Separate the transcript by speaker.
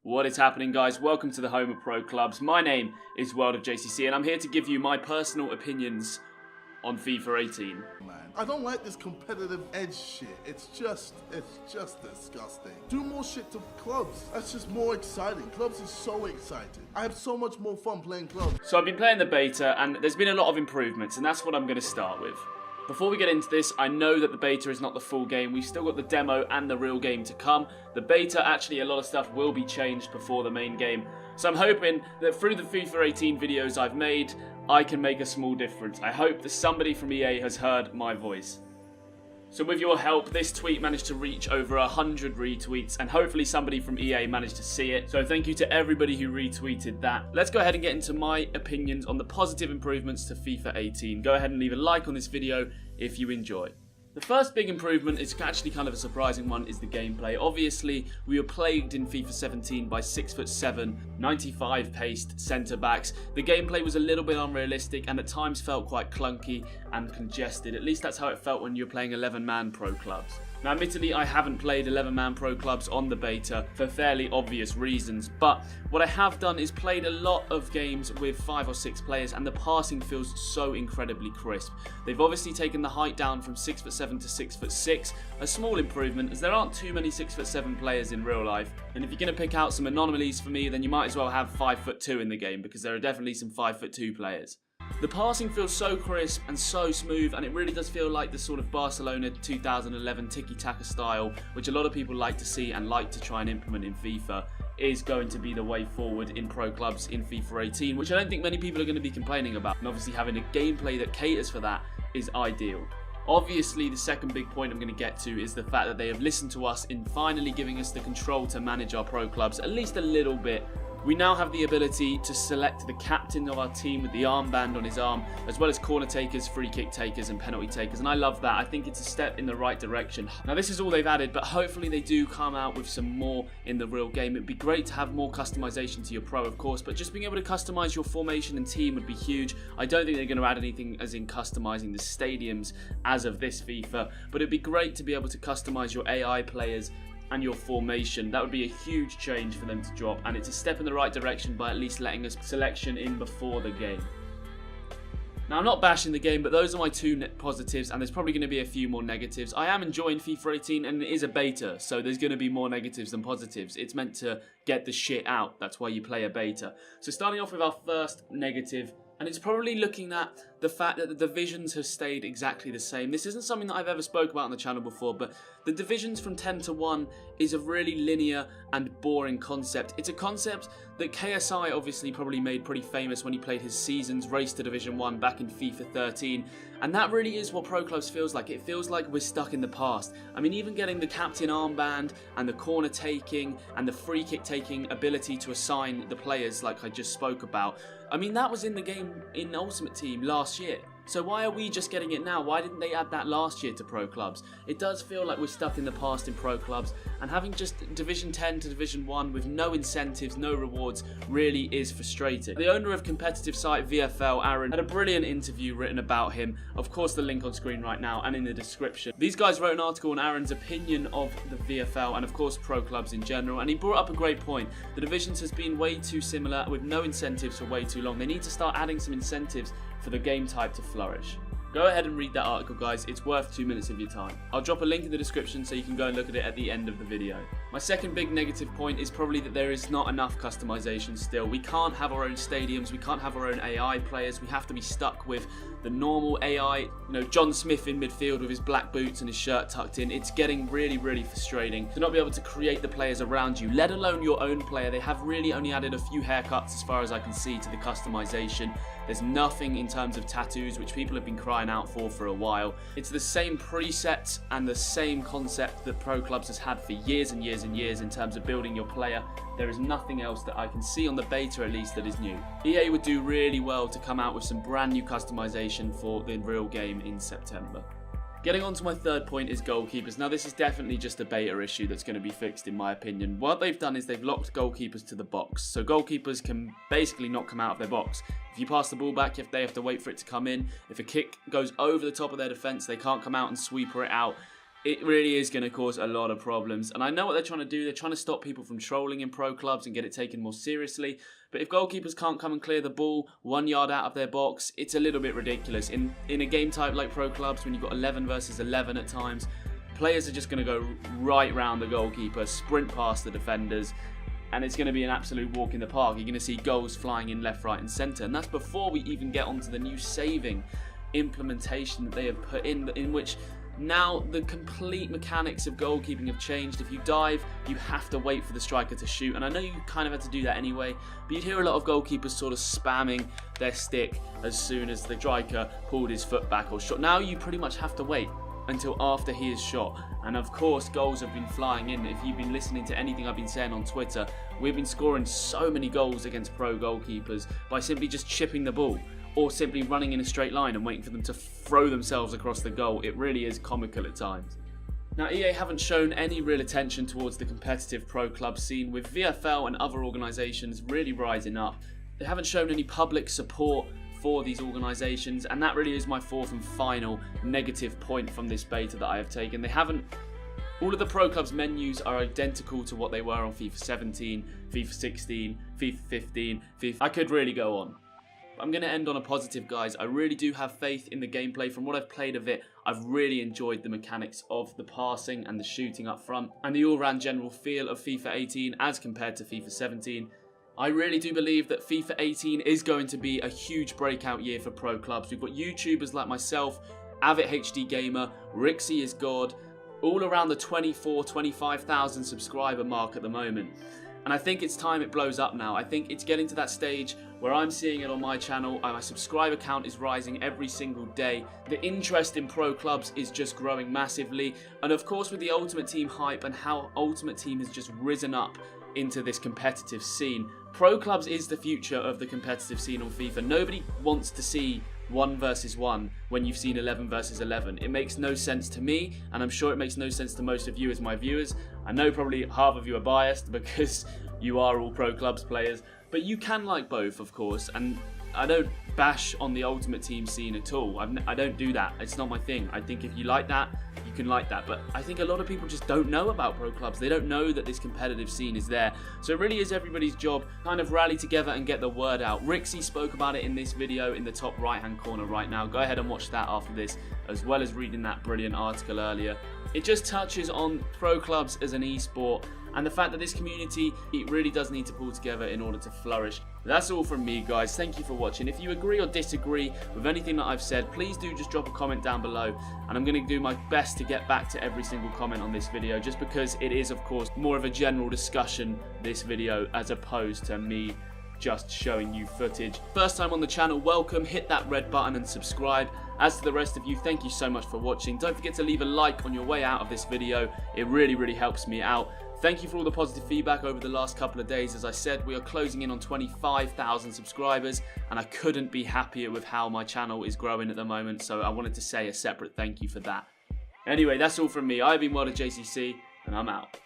Speaker 1: What is happening, guys? Welcome to the home of pro clubs. My name is World of JCC and I'm here to give you my personal opinions on FIFA 18.
Speaker 2: Man, I don't like this competitive edge shit. It's just disgusting. Do more shit to clubs. That's just more exciting. Clubs is so exciting. I have so much more fun playing clubs.
Speaker 1: So I've been playing the beta and there's been a lot of improvements and that's what I'm going to start with. Before we get into this, I know that the beta is not the full game. We've still got the demo and the real game to come. The beta, actually, a lot of stuff will be changed before the main game. So I'm hoping that through the FIFA 18 videos I've made, I can make a small difference. I hope that somebody from EA has heard my voice. So with your help, this tweet managed to reach over 100 retweets and hopefully somebody from EA managed to see it. So thank you to everybody who retweeted that. Let's go ahead and get into my opinions on the positive improvements to FIFA 18. Go ahead and leave a like on this video if you enjoy. The first big improvement is actually kind of a surprising one, is the gameplay. Obviously, we were plagued in FIFA 17 by 6'7", 95 paced centre backs. The gameplay was a little bit unrealistic and at times felt quite clunky and congested. At least that's how it felt when you're playing 11-man pro clubs. Now, admittedly, I haven't played 11-man pro clubs on the beta for fairly obvious reasons, but what I have done is played a lot of games with 5 or 6 players and the passing feels so incredibly crisp. They've obviously taken the height down from 6'7" to 6'6", a small improvement as there aren't too many 6'7" players in real life, and if you're going to pick out some anomalies for me, then you might as well have 5'2" in the game because there are definitely some 5'2" players. The passing feels so crisp and so smooth, and it really does feel like the sort of Barcelona 2011 tiki-taka style, which a lot of people like to see and like to try and implement in FIFA, is going to be the way forward in pro clubs in FIFA 18, which I don't think many people are going to be complaining about. And obviously having a gameplay that caters for that is ideal. Obviously, the second big point I'm going to get to is the fact that they have listened to us in finally giving us the control to manage our pro clubs, at least a little bit. We now have the ability to select the captain of our team with the armband on his arm, as well as corner takers, free kick takers and penalty takers, and I love that. I think it's a step in the right direction. Now, this is all they've added, but hopefully they do come out with some more in the real game. It'd be great to have more customization to your pro, of course, but just being able to customize your formation and team would be huge. I don't think they're going to add anything as in customizing the stadiums as of this FIFA, but it'd be great to be able to customize your AI players and your formation. That would be a huge change for them to drop, and it's a step in the right direction by at least letting us selection in before the game. Now, I'm not bashing the game, but those are my two positives, and there's probably going to be a few more negatives. I am enjoying FIFA 18, and it is a beta, so there's going to be more negatives than positives. It's meant to get the shit out. That's why you play a beta. So starting off with our first negative, and it's probably looking at the fact that the divisions have stayed exactly the same. This isn't something that I've ever spoke about on the channel before, but the divisions from 10 to 1 is a really linear and boring concept. It's a concept that KSI obviously probably made pretty famous when he played his seasons race to Division 1 back in FIFA 13, and that really is what Pro Clubs feels like. It feels like we're stuck in the past. I mean, even getting the captain armband and the corner taking and the free kick taking ability to assign the players like I just spoke about, I mean, that was in the game in Ultimate Team last year. So why are we just getting it now? Why didn't they add that last year to pro clubs? It does feel like we're stuck in the past in pro clubs, and having just Division 10 to Division 1 with no incentives, no rewards, really is frustrating. The owner of competitive site VFL, Aaron, had a brilliant interview written about him. Of course, the link on screen right now and in the description. These guys wrote an article on Aaron's opinion of the VFL and of course pro clubs in general, and he brought up a great point. The divisions has been way too similar with no incentives for way too long. They need to start adding some incentives for the game type to flourish. Go ahead and read that article, guys. It's worth 2 minutes of your time. I'll drop a link in the description so you can go and look at it at the end of the video. My second big negative point is probably that there is not enough customization still. We can't have our own stadiums, we can't have our own AI players, we have to be stuck with the normal AI, you know, John Smith in midfield with his black boots and his shirt tucked in. It's getting really, really frustrating to not be able to create the players around you, let alone your own player. They have really only added a few haircuts as far as I can see to the customization. There's nothing in terms of tattoos, which people have been crying out for a while. It's the same presets and the same concept that Pro Clubs has had for years and years and years in terms of building your player. There is nothing else that I can see on the beta at least that is new. EA would do really well to come out with some brand new customization for the real game in September. Getting on to my third point is goalkeepers. Now, this is definitely just a beta issue that's going to be fixed in my opinion. What they've done is they've locked goalkeepers to the box. So goalkeepers can basically not come out of their box. If you pass the ball back, they have to wait for it to come in. If a kick goes over the top of their defence, they can't come out and sweeper it out. it really is going to cause a lot of problems. And I know what they're trying to do. They're trying to stop people from trolling in pro clubs and get it taken more seriously. But if goalkeepers can't come and clear the ball 1 yard out of their box, it's a little bit ridiculous. In a game type like pro clubs, when you've got 11 versus 11 at times, players are just going to go right round the goalkeeper, sprint past the defenders, and it's going to be an absolute walk in the park. You're going to see goals flying in left, right and centre. And that's before we even get onto the new saving implementation that they have put in which now the complete mechanics of goalkeeping have changed. If you dive, you have to wait for the striker to shoot. And I know you kind of had to do that anyway, but you'd hear a lot of goalkeepers sort of spamming their stick as soon as the striker pulled his foot back or shot. Now you pretty much have to wait until after he is shot. And of course, goals have been flying in. If you've been listening to anything I've been saying on Twitter, we've been scoring so many goals against pro goalkeepers by simply just chipping the ball, or simply running in a straight line and waiting for them to throw themselves across the goal. It really is comical at times. Now, EA haven't shown any real attention towards the competitive pro club scene, with VFL and other organisations really rising up. They haven't shown any public support for these organisations, and that really is my fourth and final negative point from this beta that I have taken. They haven't. All of the pro clubs menus are identical to what they were on FIFA 17, FIFA 16, FIFA 15, FIFA. I could really go on. I'm going to end on a positive, guys. I really do have faith in the gameplay. From what I've played of it, I've really enjoyed the mechanics of the passing and the shooting up front, and the all-round general feel of FIFA 18 as compared to FIFA 17. I really do believe that FIFA 18 is going to be a huge breakout year for pro clubs. We've got YouTubers like myself, Avid HD Gamer, Rixie is God, all around the 25,000 subscriber mark at the moment. And I think it's time it blows up now. I think it's getting to that stage where I'm seeing it on my channel. My subscriber count is rising every single day. The interest in pro clubs is just growing massively. And of course, with the Ultimate Team hype and how Ultimate Team has just risen up into this competitive scene, pro clubs is the future of the competitive scene on FIFA. Nobody wants to see 1 versus 1 when you've seen 11 versus 11. It makes no sense to me, and I'm sure it makes no sense to most of you as my viewers. I know probably half of you are biased because you are all pro clubs players, but you can like both, of course, and I don't bash on the Ultimate Team scene at all. I don't do that. It's not my thing. I think if you like that, you can like that. But I think a lot of people just don't know about pro clubs. They don't know that this competitive scene is there. So it really is everybody's job to kind of rally together and get the word out. Rixie spoke about it in this video in the top right hand corner right now. Go ahead and watch that after this, as well as reading that brilliant article earlier. It just touches on pro clubs as an esport, and the fact that this community, it really does need to pull together in order to flourish. That's all from me, guys. Thank you for watching. If you agree or disagree with anything that I've said, please do just drop a comment down below, and I'm going to do my best to get back to every single comment on this video, just because it is, of course, more of a general discussion, this video, as opposed to me just showing you footage. First time on the channel, welcome. Hit that red button and subscribe. As to the rest of you, thank you so much for watching. Don't forget to leave a like on your way out of this video. It really helps me out. Thank you for all the positive feedback over the last couple of days. As I said, we are closing in on 25,000 subscribers, and I couldn't be happier with how my channel is growing at the moment, so I wanted to say a separate thank you for that. Anyway, that's all from me. I've been JCC, and I'm out.